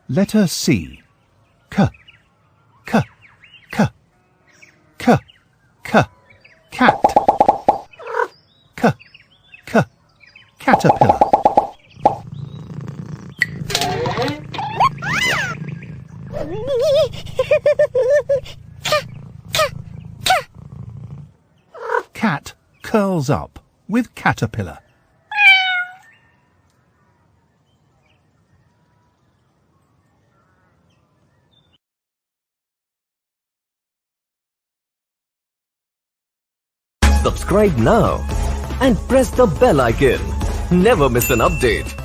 Letter C. K, k, k, k, k, cat. K, k, caterpillar. Cat curls up with caterpillar. Subscribe now and press the bell icon. Never miss an update.